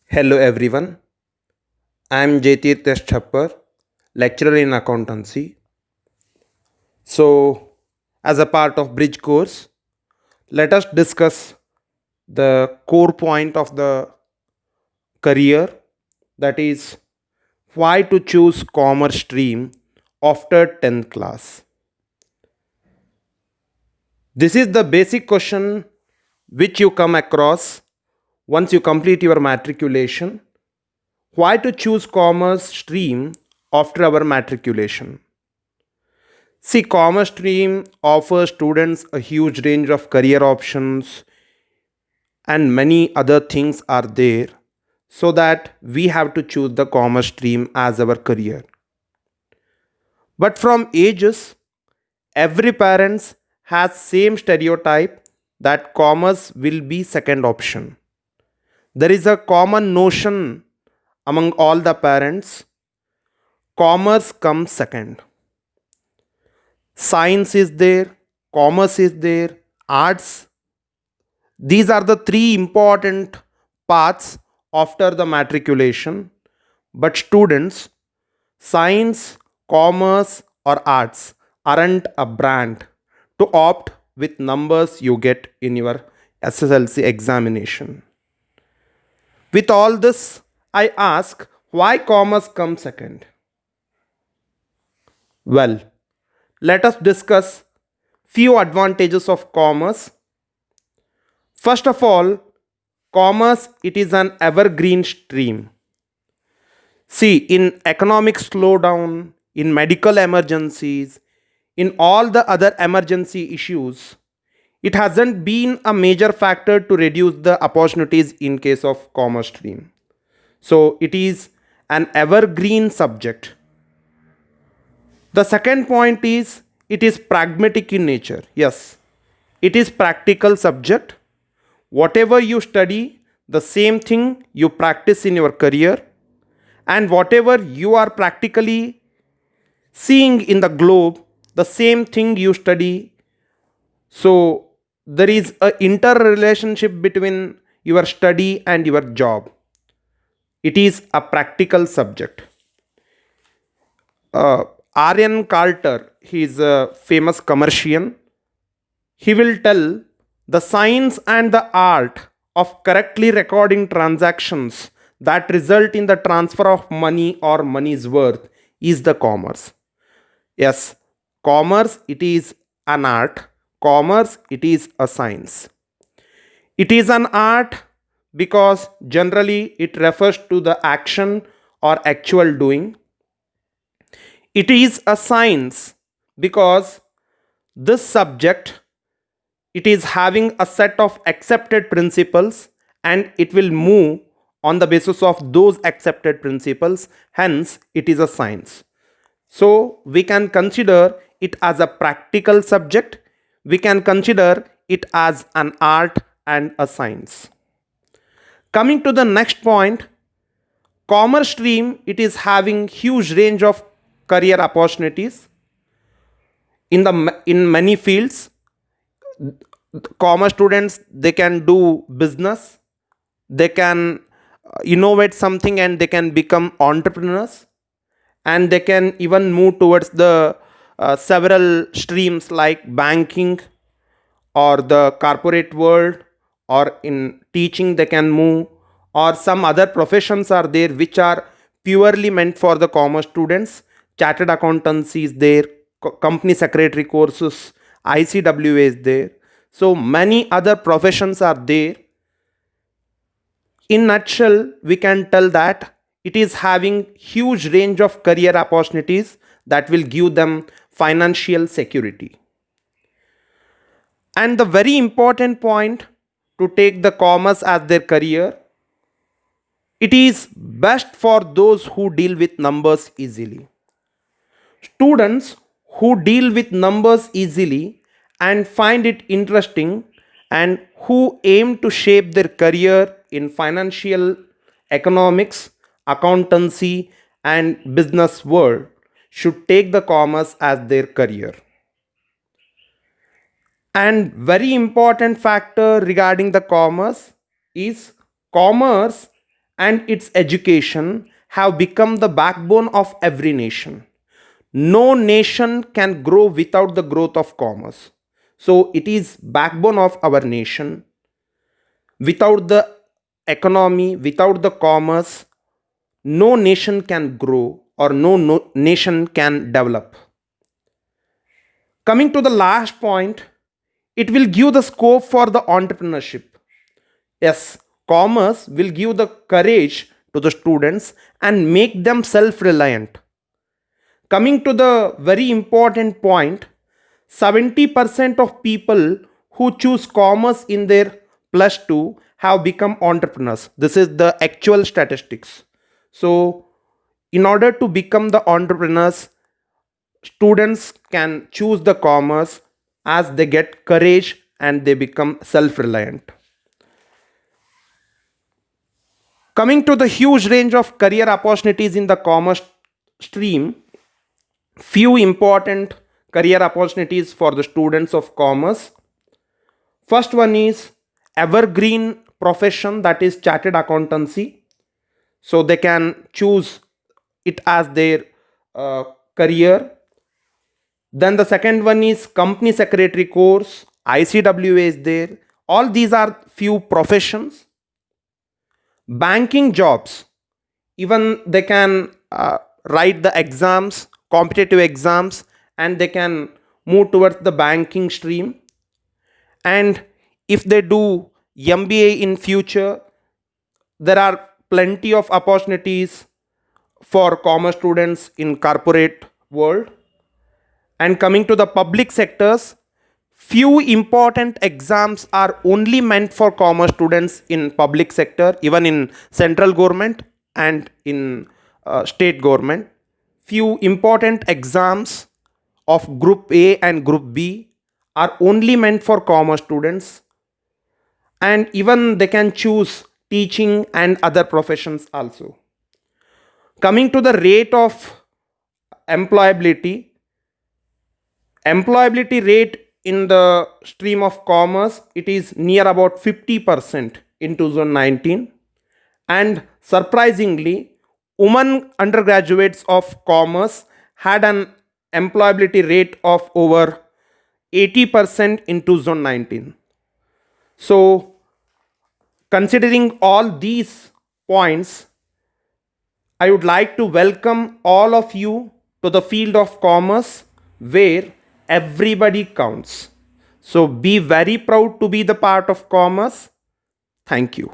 Hello everyone, I am Jaitirth Chappar, lecturer in accountancy. So, as a part of Bridge course, let us discuss the core point of the career, that is why to choose commerce stream after 10th class. This is the basic question which you come across once you complete your matriculation. Why to choose commerce stream after our matriculation? See, Commerce Stream offers students a huge range of career options and many other things are there, so that we have to choose the Commerce Stream as our career. But from ages, every parents has same stereotype that commerce will be second option. There is a common notion among all the parents, commerce comes second. Science is there, commerce is there, arts. These are the three important paths after the matriculation. But students, science, commerce, or arts aren't a brand to opt with numbers you get in your SSLC examination. With all this, I ask why commerce comes second? Well, let us discuss few advantages of commerce. First of all, commerce it is an evergreen stream. See, in economic slowdown, in medical emergencies, in all the other emergency issues, it hasn't been a major factor to reduce the opportunities in case of commerce stream. So it is an evergreen subject. The second point is it is pragmatic in nature. Yes, it is practical subject. Whatever you study, the same thing you practice in your career, and whatever you are practically seeing in the globe, the same thing you study. So there is a interrelationship between your study and your job. It is a practical subject. uh, Aryan Carter, he is a famous commercian. He will tell the science and the art of correctly recording transactions that result in the transfer of money or money's worth is the commerce. Yes, commerce it is an art, commerce it is a science. It is an art because generally it refers to the action or actual doing. It is a science because this subject it is having a set of accepted principles and it will move on the basis of those accepted principles, hence it is a science. So we can consider it as a practical subject, we can consider it as an art and a science. Coming to the next point, commerce stream it is having huge range of career opportunities in many fields. Commerce students they can do business, they can innovate something and they can become entrepreneurs, and they can even move towards the several streams like banking or the corporate world, or in teaching they can move, or some other professions are there which are purely meant for the commerce students. Chartered accountancy is there, company secretary courses, ICWA is there, so many other professions are there. In nutshell we can tell that it is having huge range of career opportunities that will give them financial security. And the very important point to take the commerce as their career, it is best for those who deal with numbers easily. Students who deal with numbers easily and find it interesting, and who aim to shape their career in financial economics, accountancy, and business world should take the commerce as their career. And very important factor regarding the commerce is commerce and its education have become the backbone of every nation. No nation can grow without the growth of commerce. So it is backbone of our nation. Without the economy, without the commerce, no nation can grow or no nation can develop. Coming to the last point, it will give the scope for the entrepreneurship. Yes, commerce will give the courage to the students and make them self reliant. Coming to the very important point, 70% of people who choose commerce in their plus 2 have become entrepreneurs. This is the actual statistics. So, in order to become the entrepreneurs, students can choose the commerce as they get courage and they become self reliant. Coming to the huge range of career opportunities in the commerce stream, few important career opportunities for the students of commerce. First one is evergreen profession, that is chartered accountancy. So they can choose it as their career. Then the second one is company secretary course, ICWA is there. All these are few professions. Banking jobs, even they can write the exams, competitive exams, and they can move towards the banking stream. And if they do MBA in future, there are plenty of opportunities for commerce students in corporate world. And coming to the public sectors, few important exams are only meant for commerce students in public sector, even in central government and in state government. Few important exams of group A and group B are only meant for commerce students, and even they can choose teaching and other professions also. Coming to the rate of employability, employability rate in the stream of commerce, it is near about 50% in 2019, and surprisingly women undergraduates of commerce had an employability rate of over 80% in 2019. So considering all these points, I would like to welcome all of you to the field of commerce where everybody counts. So be very proud to be the part of commerce. Thank you.